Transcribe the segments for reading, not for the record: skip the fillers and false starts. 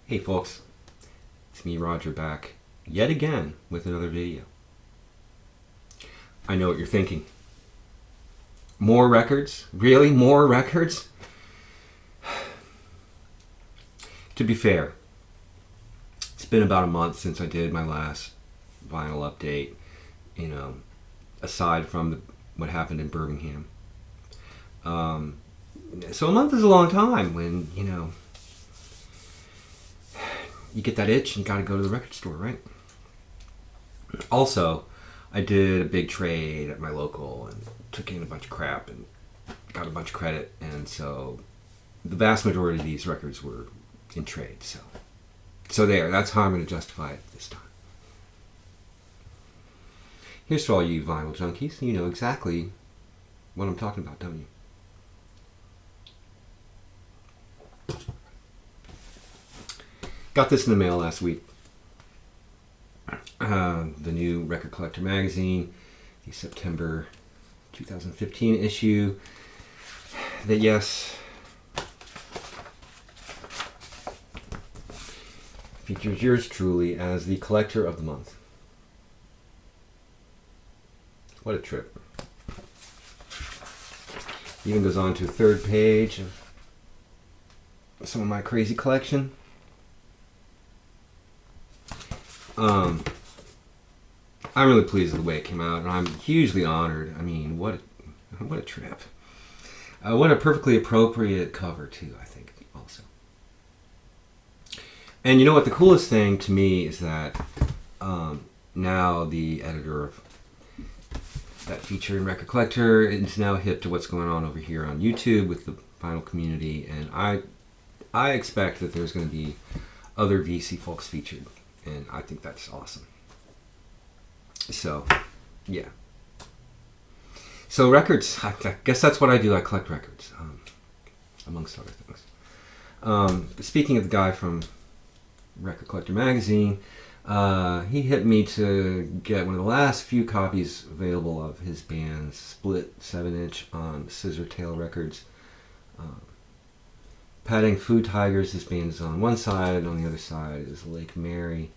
Hey folks, it's me Roger back yet again with another video. I know what you're thinking. More records? Really? More records? To be fair, it's been about a month since I did my last vinyl update, aside from what happened in Birmingham. So a month is a long time when, you get that itch and gotta go to the record store, right? Also, I did a big trade at my local and took in a bunch of crap and got a bunch of credit, and so the vast majority of these records were in trade. So that's how I'm going to justify it this time. Here's to all you vinyl junkies. You know exactly what I'm talking about, don't you? Got this in the mail last week. The new Record Collector magazine, the September 2015 issue. That, yes, features yours truly as the collector of the month. What a trip. Even goes on to a third page of some of my crazy collection. I'm really pleased with the way it came out, and I'm hugely honored. I mean, what a trip. What a perfectly appropriate cover, too, I think, also. And you know what? The coolest thing to me is that now the editor of that feature in Record Collector is now hip to what's going on over here on YouTube with the vinyl community, and I expect that there's going to be other VC folks featured, and I think that's awesome. So, yeah. So records, I guess that's what I do. I collect records, amongst other things. Speaking of the guy from Record Collector magazine, he hit me to get one of the last few copies available of his band's split 7-inch on Scissor Tail Records. Patting Koo Tigers, this band is on one side, and on the other side is Lake Mary.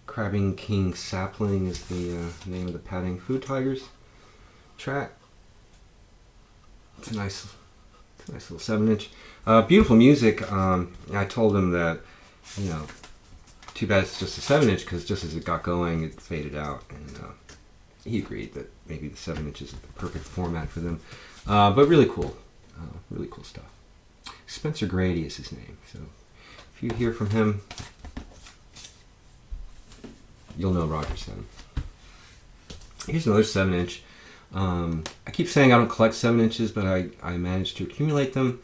Crabbing King Sapling is the name of the Patting Koo Tigers track. It's a nice little 7-inch. Beautiful music. I told him that, too bad it's just a 7-inch, because just as it got going, it faded out. And he agreed that maybe the 7-inch is the perfect format for them. But really cool. Really cool stuff. Spencer Grady is his name. So if you hear from him, you'll know Roger sent him. Here's another 7-inch. I keep saying I don't collect 7-inches, but I managed to accumulate them.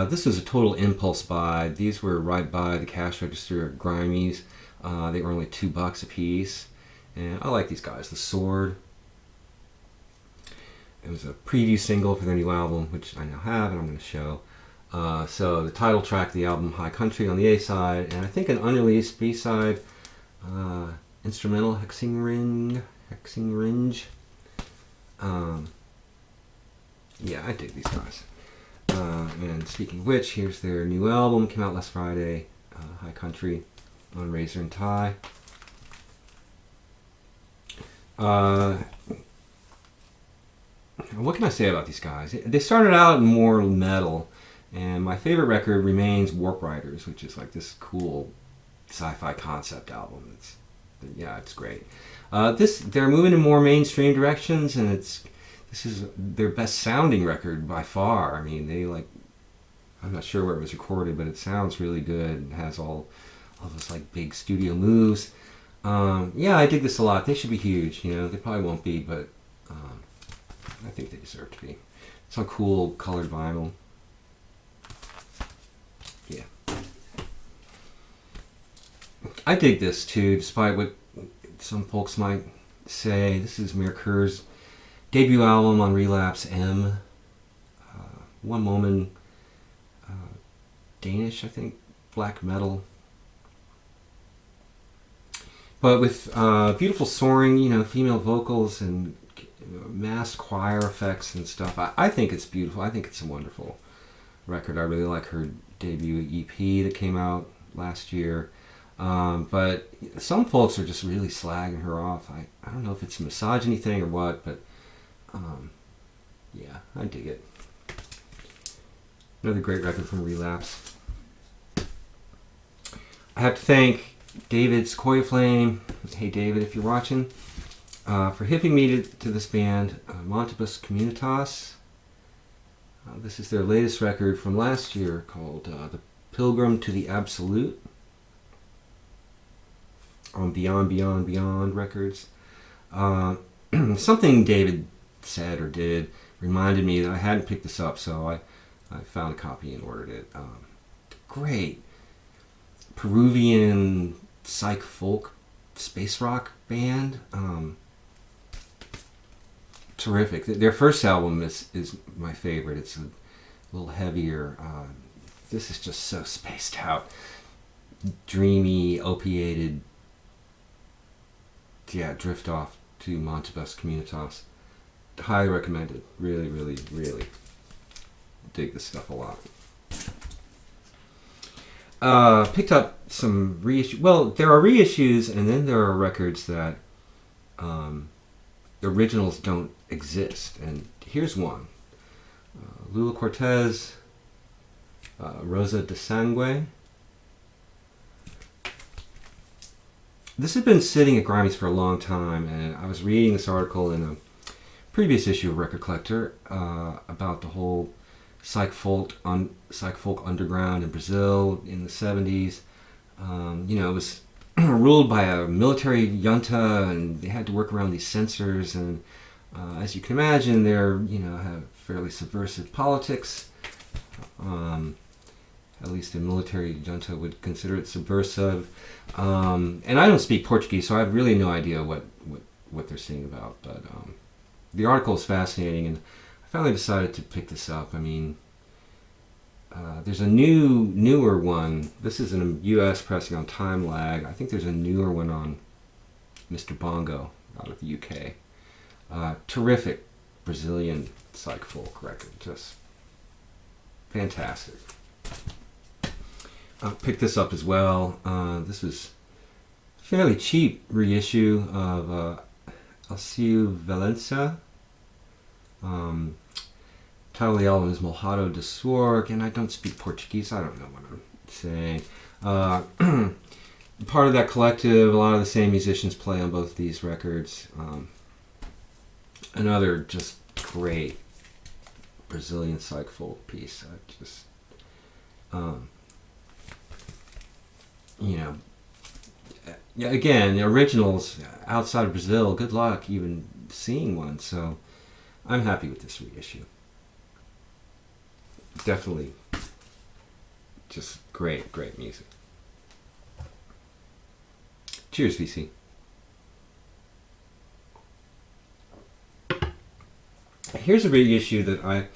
This was a total impulse buy. These were right by the cash register at Grimey's. They were only $2 a piece. And I like these guys. The Sword. It was a preview single for their new album, which I now have and I'm going to show. So the title track of the album, High Country, on the A side, and I think an unreleased B side, instrumental Hexing Ringe. Yeah, I dig these guys. And speaking of which, here's their new album, came out last Friday, High Country, on Razor and Tie. What can I say about these guys? They started out in more metal, and my favorite record remains Warp Riders, which is like this cool sci-fi concept album. It's great. They're moving in more mainstream directions, and this is their best sounding record by far. I mean, I'm not sure where it was recorded, but it sounds really good. It has all those like big studio moves. I dig this a lot. They should be huge. They probably won't be, but I think they deserve to be. It's on cool colored vinyl. Yeah. I dig this too, despite what some folks might say. This is Merkur's debut album on Relapse M. One Moment, Danish, I think, black metal. But with beautiful soaring, female vocals and mass choir effects and stuff. I think it's beautiful. I think it's a wonderful record. I really like her debut EP that came out last year. But some folks are just really slagging her off. I don't know if it's a misogyny thing or what, but yeah, I dig it. Another great record from Relapse. I have to thank David Scoyaflame. Hey David, if you're watching, for hipping me to this band, Montes communitas. This is their latest record from last year called The Pilgrim to the Absolute on Beyond, Beyond, Beyond Records. Something David said or did reminded me that I hadn't picked this up, so I found a copy and ordered it. Great Peruvian psych folk space rock band. Terrific. Their first album is my favorite. It's a little heavier. This is just so spaced out, dreamy, opiated. Yeah, drift off to Montes communitas. Highly recommended. Really, really, really dig this stuff a lot. Picked up some reissues. Well, there are reissues, and then there are records that originals don't exist. And here's one. Lulu Cortez, Rosa de Sangue. This had been sitting at Grammys for a long time, and I was reading this article in a previous issue of Record Collector about the whole psych folk underground in Brazil in the 70s. It was ruled by a military junta, and they had to work around these censors. And as you can imagine, they're have fairly subversive politics. At least the military junta would consider it subversive. And I don't speak Portuguese, so I have really no idea what they're saying about. But the article is fascinating, and I finally decided to pick this up. I mean, there's a newer one. This is a U.S. pressing on Time Lag. I think there's a newer one on Mr. Bongo out of the U.K. Terrific Brazilian psych folk record. Just fantastic. I picked this up as well. This was a fairly cheap reissue of See You Bellezza. Title of the album is Mojado de Sword, and I don't speak Portuguese. I don't know what I'm saying. Part of that collective, a lot of the same musicians play on both these records. Another just great Brazilian psych folk piece. Again, originals outside of Brazil, good luck even seeing one. So I'm happy with this reissue. Definitely just great music. Cheers, VC. Here's a reissue that I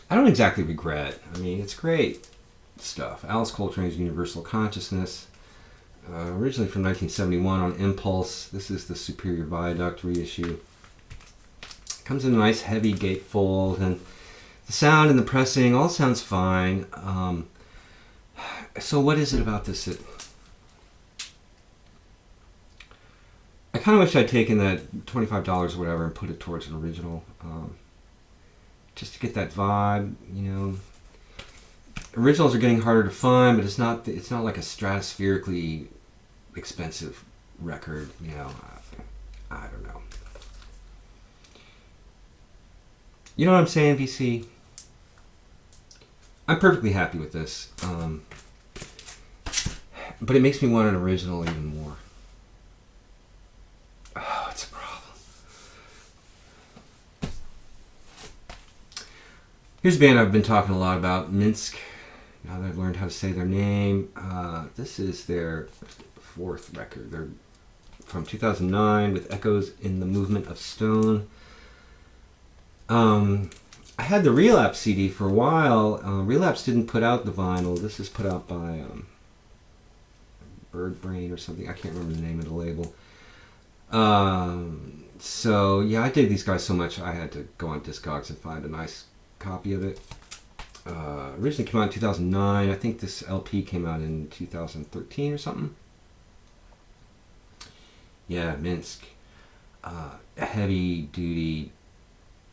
don't exactly regret. I mean, it's great stuff. Alice Coltrane's Universal Consciousness, originally from 1971 on Impulse. This is the Superior Viaduct reissue. Comes in a nice heavy gatefold, and the sound and the pressing all sounds fine. So what is it about this that I kind of wish I'd taken that $25 or whatever and put it towards an original, just to get that vibe. Originals are getting harder to find, but it's not like a stratospherically expensive record. I don't know. You know what I'm saying, VC? I'm perfectly happy with this, but it makes me want an original even more. Oh, it's a problem. Here's a band I've been talking a lot about, Minsk. Now that I've learned how to say their name, this is their fourth record. They're from 2009 with Echoes in the Movement of Stone. I had the Relapse CD for a while. Relapse didn't put out the vinyl. This is put out by Bird Brain or something. I can't remember the name of the label. So yeah, I dig these guys so much. I had to go on Discogs and find a nice copy of it. Originally came out in 2009. I think this LP came out in 2013 or something. Yeah, Minsk. A heavy duty,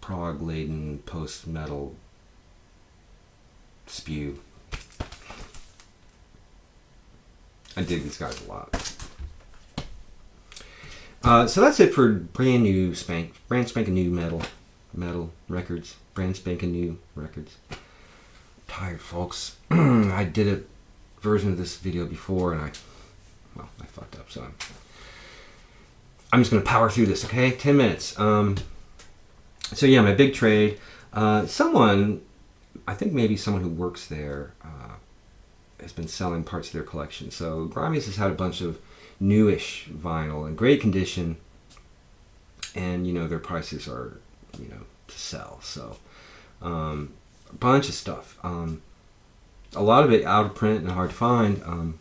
prog laden post metal spew. I dig these guys a lot. So that's it for brand spanking new metal records. Brand spanking new records. I'm tired, folks. I did a version of this video before and I fucked up, so I'm just going to power through this, okay? 10 minutes. So yeah, my big trade. Someone, I think maybe someone who works there, has been selling parts of their collection. So Grimes has had a bunch of newish vinyl in great condition, and their prices are to sell. So a bunch of stuff. A lot of it out of print and hard to find.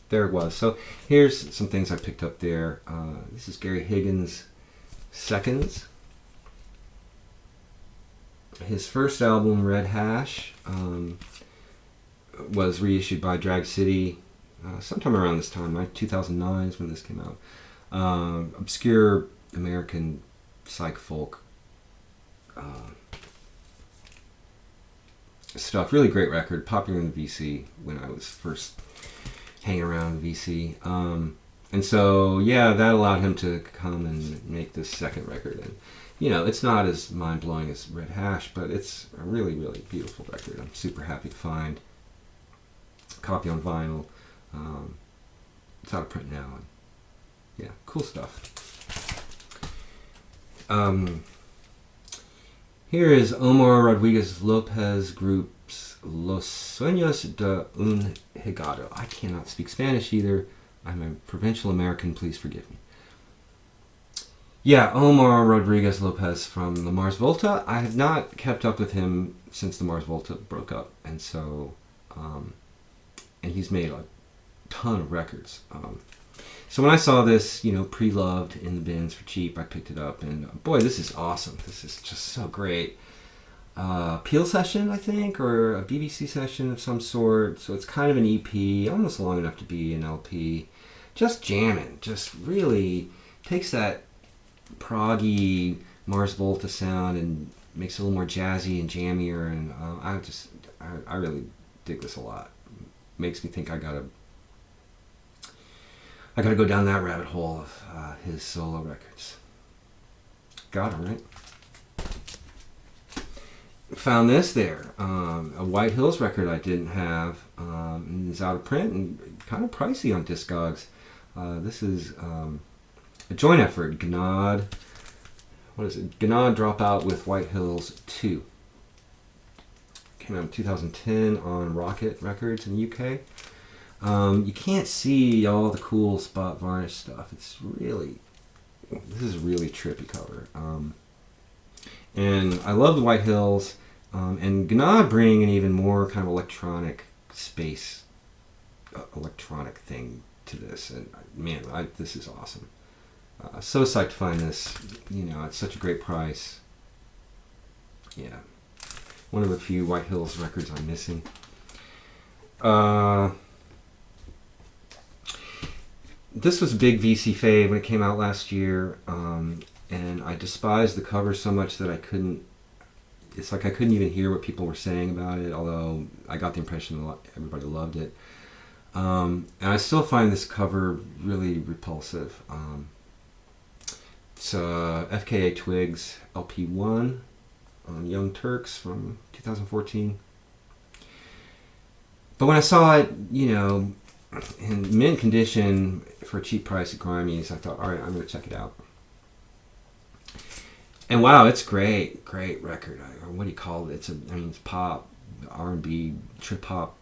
There it was. So here's some things I picked up there. This is Gary Higgins' Seconds. His first album, Red Hash, was reissued by Drag City sometime around this time. 2009 is when this came out. Obscure American psych folk stuff. Really great record. Popular in the VC when I was first hanging around VC. And so, yeah, that allowed him to come and make this second record. And, it's not as mind-blowing as Red Hash, but it's a really, really beautiful record. I'm super happy to find a copy on vinyl. It's out of print now. And, yeah, cool stuff. Here is Omar Rodriguez Lopez Group's Los Sueños de un Higado. I cannot speak Spanish either. I'm a provincial American, please forgive me. Yeah, Omar Rodriguez Lopez from the Mars Volta. I have not kept up with him since the Mars Volta broke up, and so, and he's made a ton of records. So when I saw this, pre-loved in the bins for cheap, I picked it up, and boy, this is awesome. This is just so great. Peel session, I think, or a BBC session of some sort. So it's kind of an EP, almost long enough to be an LP. Just jamming, just really takes that proggy Mars Volta sound and makes it a little more jazzy and jammier. And I really dig this a lot. Makes me think I gotta go down that rabbit hole of his solo records. Got it, right? Found this there, a White Hills record I didn't have, and it's out of print and kind of pricey on Discogs. This is a joint effort, Gnod. What is it? Gnod Dropout with White Hills 2. Came out in 2010 on Rocket Records in the UK. You can't see all the cool spot varnish stuff. This is a really trippy cover. And I love the White Hills, and Gnod bring an even more kind of electronic space, electronic thing to this. And man, this is awesome. So psyched to find this. At such a great price. Yeah, one of the few White Hills records I'm missing. This was a big VC fave when it came out last year, and I despised the cover so much that I couldn't even hear what people were saying about it, although I got the impression that everybody loved it. And I still find this cover really repulsive. It's FKA Twigs LP1 on Young Turks from 2014. But when I saw it, in mint condition for a cheap price at Grimes, I thought, all right, I'm going to check it out. And wow, it's great record. What do you call it? It's pop, R&B, trip hop,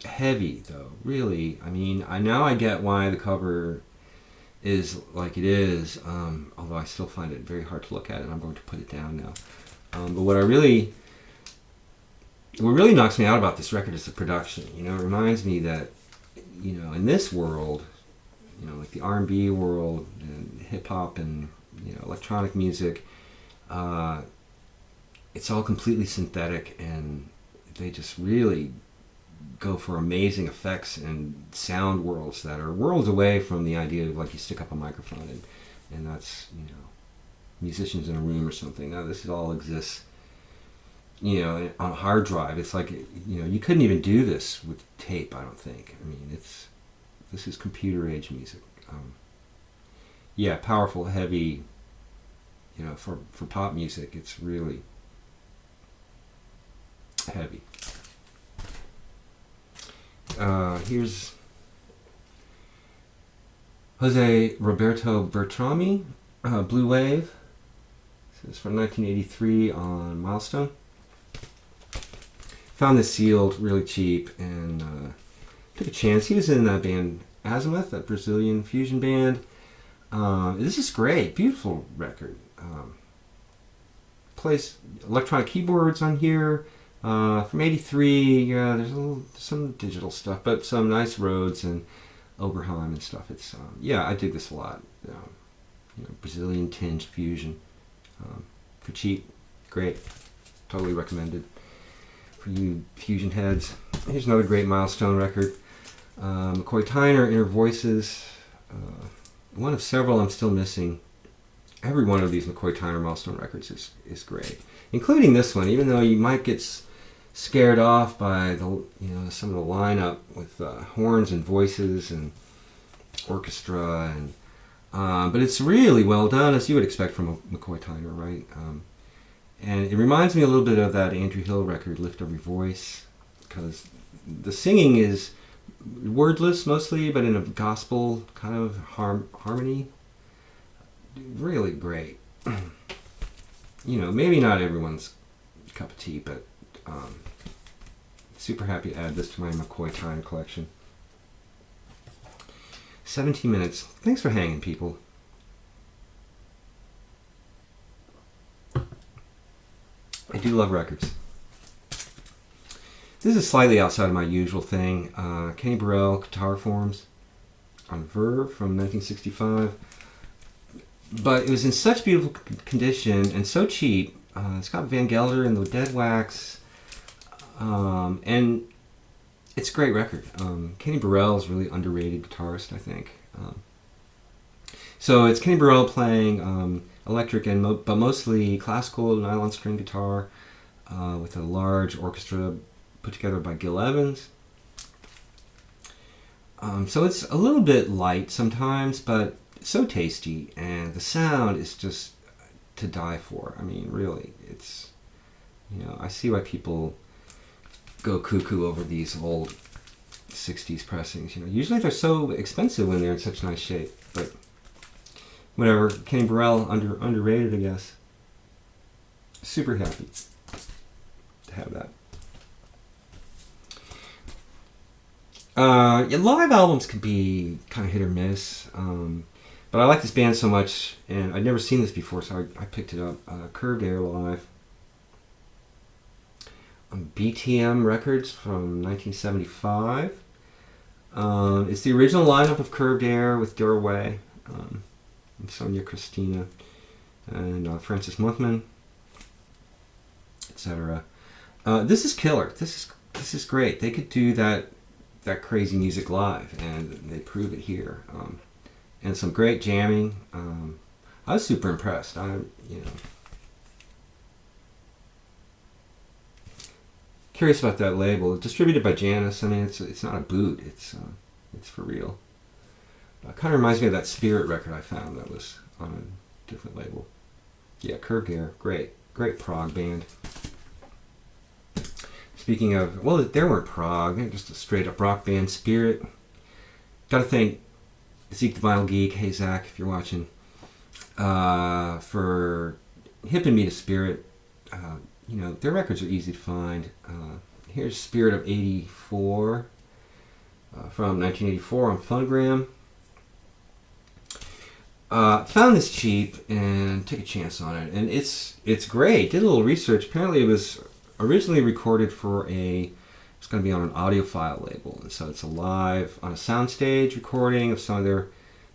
heavy though. Really, now I get why the cover is like it is. Although I still find it very hard to look at, and I'm going to put it down now. But what really knocks me out about this record is the production. It reminds me that, in this world, like the R&B world and hip hop and electronic music. It's all completely synthetic, and they just really go for amazing effects and sound worlds that are worlds away from the idea of like you stick up a microphone and that's musicians in a room or something. Now this all exists on a hard drive. It's like you couldn't even do this with tape, I don't think. I mean, this is computer age music. Powerful, heavy. For pop music, it's really heavy. Here's Jose Roberto Bertrami, Blue Wave. This is from 1983 on Milestone. Found this sealed really cheap and took a chance. He was in that band Azimuth, that Brazilian fusion band. This is great, beautiful record. Plays electronic keyboards on here. From 83, there's some digital stuff, but some nice Rhodes and Oberheim and stuff. It's I dig this a lot. Brazilian tinged fusion for cheap, great, totally recommended for you fusion heads. Here's another great Milestone record. McCoy Tyner, Inner Voices, one of several I'm still missing. Every one of these McCoy Tyner Milestone records is great, including this one. Even though you might get scared off by the some of the lineup with horns and voices and orchestra and but it's really well done, as you would expect from a McCoy Tyner, right? And it reminds me a little bit of that Andrew Hill record, Lift Every Voice, because the singing is wordless mostly, but in a gospel kind of harmony. Really great. Maybe not everyone's cup of tea, but super happy to add this to my McCoy Tyner collection. 17 minutes. Thanks for hanging, people. I do love records. This is slightly outside of my usual thing. Kenny Burrell, Guitar Forms on Verve from 1965. But it was in such beautiful condition and so cheap. It's got Van Gelder and the Dead Wax. And it's a great record. Kenny Burrell is a really underrated guitarist, I think. So it's Kenny Burrell playing electric but mostly classical nylon string guitar with a large orchestra put together by Gil Evans. So it's a little bit light sometimes, but so tasty, and the sound is just to die for. I mean, really, it's I see why people go cuckoo over these old 60s pressings. Usually they're so expensive when they're in such nice shape, but whatever. Kenny Burrell, underrated, I guess. Super happy to have that. Live albums can be kind of hit or miss, but I like this band so much, and I'd never seen this before, so I picked it up. Curved Air Live on BTM Records from 1975. It's the original lineup of Curved Air with Dora Way, and Sonia Christina, and Francis Muthman, etc. This is killer. This is great. They could do that crazy music live, and they prove it here. And some great jamming. I was super impressed. Curious about that label. Distributed by Janus. I mean, it's not a boot. It's for real. Kind of reminds me of that Spirit record I found that was on a different label. Yeah, Curved Air. Great prog band. Speaking of, well, they weren't prog. They're just a straight up rock band. Spirit. Got to thank Zeke the Vinyl Geek, hey Zach, if you're watching, for hipping me to Spirit. Their records are easy to find. Here's Spirit of 84 from 1984 on Phonogram. Found this cheap and took a chance on it, and it's great. Did a little research. Apparently, it was originally recorded for it's going to be on an audiophile label, and so it's a live on a soundstage recording of some of their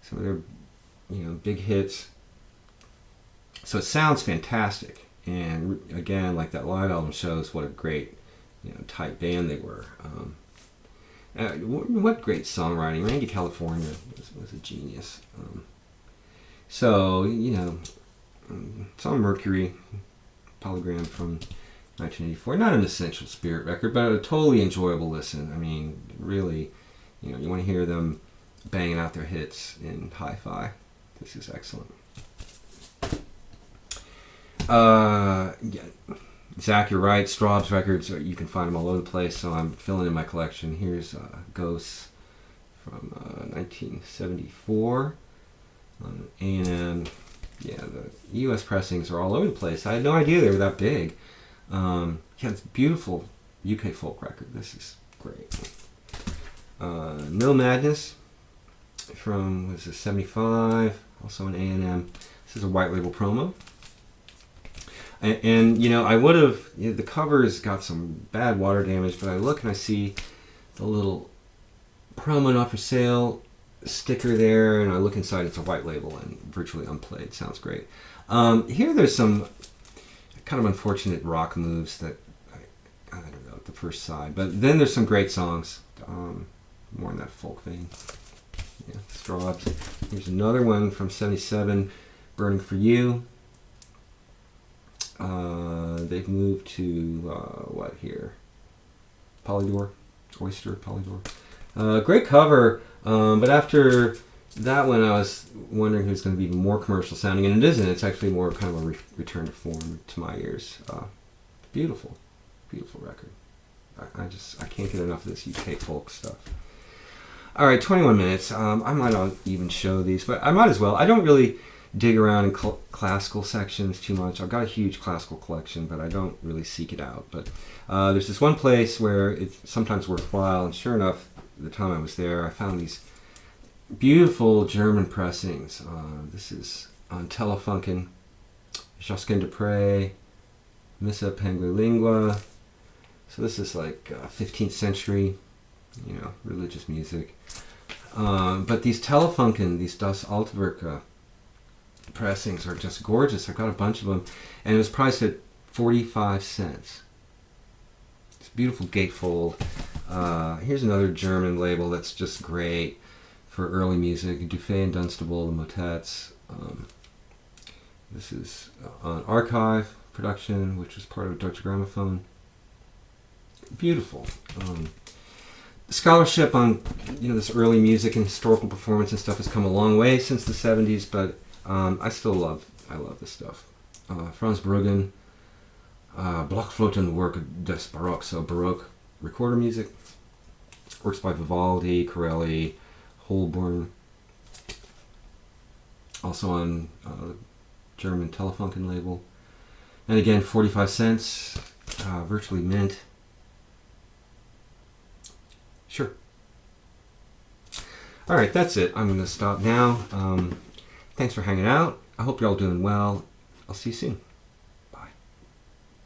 some of their, big hits. So it sounds fantastic. And again, like that live album shows what a great, tight band they were. What great songwriting. Randy California was a genius. So, it's on Mercury, Polygram from 1984. Not an essential Spirit record, but a totally enjoyable listen. I mean, really, you want to hear them banging out their hits in hi-fi. This is excellent. Yeah. Zach, you're right. Straub's records, you can find them all over the place, so I'm filling in my collection. Here's Ghosts from 1974. And yeah, the U.S. pressings are all over the place. I had no idea they were that big. Yeah, it's a beautiful UK folk record. This is great. No Madness from, was it 75? Also an A&M. This is a white label promo. And I would have, the cover's got some bad water damage, but I look and I see the little promo not for sale sticker there, and I look inside, it's a white label and virtually unplayed. Sounds great. Here there's some kind of unfortunate rock moves that, I don't know, at the first side. But then there's some great songs, more in that folk vein. Yeah, Straub's. Here's another one from 77, Burning for You. They've moved to, what here? Polydor? Oyster Polydor. Great cover, but after that one I was wondering if it was going to be even more commercial sounding, and it isn't. It's actually more kind of a return to form to my ears. Beautiful record. I can't get enough of this UK folk stuff. Alright, 21 minutes. I might not even show these, but I might as well. I don't really dig around in classical sections too much. I've got a huge classical collection, but I don't really seek it out. But there's this one place where it's sometimes worthwhile, and sure enough, the time I was there, I found these beautiful German pressings. This is on Telefunken, Josquin de Pré, Missa Penguilingua. So this is like 15th century, religious music. But these Telefunken, these Das Altwerk pressings are just gorgeous. I've got a bunch of them, and it was priced at 45 cents. It's a beautiful gatefold. Here's another German label that's just great for early music. Dufay and Dunstable, the motets. This is on Archive production, which was part of Deutsche Grammophon. Beautiful. Scholarship on this early music and historical performance and stuff has come a long way since the 70s, but I love this stuff. Franz Bruggen, Blockflötenwerk des Baroque, so Baroque recorder music. Works by Vivaldi, Corelli, Holborn. Also on the German Telefunken label. And again, 45 cents, virtually mint. Sure. Alright, that's it. I'm going to stop now. Thanks for hanging out. I hope you're all doing well. I'll see you soon.